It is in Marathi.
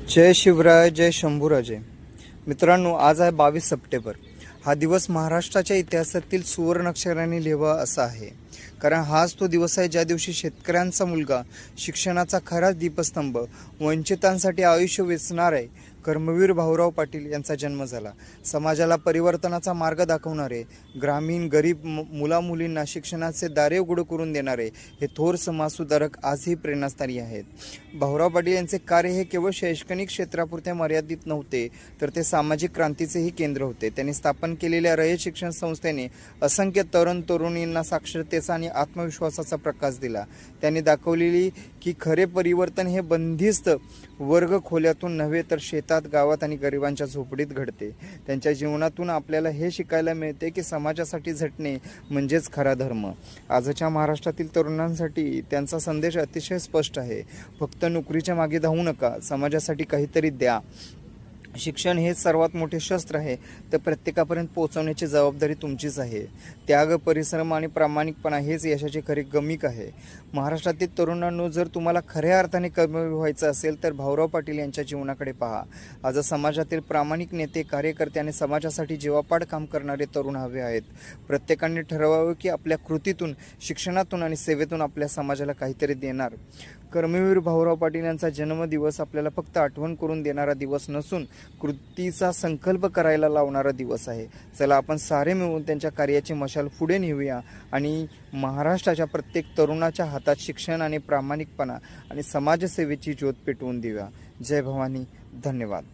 जय शिवराय, जय शंभूराजे. मित्रांनो, आज आहे 22 सप्टेंबर. हा दिवस महाराष्ट्राच्या इतिहासातील सुवर्ण अक्षरांनी लिहावा असा आहे. कारण हाच तो दिवस आहे ज्या दिवशी शेतकऱ्यांचा मुलगा, शिक्षणाचा खरा दीपस्तंभ, वंचितांसाठी आयुष्य वेचणारे कर्मवीर भाऊराव पाटील यांचा जन्म झाला. समाजाला परिवर्तनाचा मार्ग दाखवणारे, ग्रामीण गरीब मुलामुलींना शिक्षणाचे दारे उघड करून देणारे हे थोर समाजसुधारक आजही प्रेरणास्थानी आहेत. भाऊराव पाटील यांचे कार्य हे केवळ शैक्षणिक क्षेत्रापुरते मर्यादित नव्हते, तर ते सामाजिक क्रांतीचेही केंद्र होते. त्यांनी स्थापन केलेल्या रयत शिक्षण संस्थेने असंख्य तरुण तरुणींना साक्षरतेचा आणि आत्मविश्वासाचा प्रकाश दिला. त्यांनी दाखवलेली की खरे परिवर्तन हे बंदिस्त वर्ग खोल्यातून नव्हे, तर शेतात, गावात आणि गरिबांच्या झोपडीत घडते. त्यांच्या जीवनातून आपल्याला हे शिकायला मिळते की समाजासाठी झटणे म्हणजेच खरा धर्म. आजच्या महाराष्ट्रातील तरुणांसाठी त्यांचा संदेश अतिशय स्पष्ट आहे. फक्त नोकरीच्या मागे धावू नका, समाजासाठी काहीतरी द्या. शिक्षण हेच सर्वात मोठे शस्त्र आहे, तर प्रत्येकापर्यंत पोहोचवण्याची जबाबदारी तुमचीच आहे. त्याग, परिश्रम आणि प्रामाणिकपणा हेच यशाचे खरे गमिक आहे. महाराष्ट्रातील तरुणांनो, जर तुम्हाला खऱ्या अर्थाने कर्मवीर व्हायचं असेल तर भाऊराव पाटील यांच्या जीवनाकडे पहा. आज समाजातील प्रामाणिक नेते, कार्यकर्ते आणि समाजासाठी जीवापाड काम करणारे तरुण हवे आहेत. प्रत्येकाने ठरवावे की आपल्या कृतीतून, शिक्षणातून आणि सेवेतून आपल्या समाजाला काहीतरी देणार. कर्मवीर भाऊराव पाटील यांचा जन्मदिवस आपल्याला फक्त आठवण करून देणारा दिवस नसून कृतीचा संकल्प करायला लावणारा दिवस आहे. चला आपण सारे मिळून त्यांच्या कार्याची मशाल पुढे नेऊया आणि महाराष्ट्राच्या प्रत्येक तरुणाच्या हातात शिक्षण आणि प्रामाणिकपणा आणि समाजसेवेची ज्योत पेटवून देऊया. जय भवानी. धन्यवाद.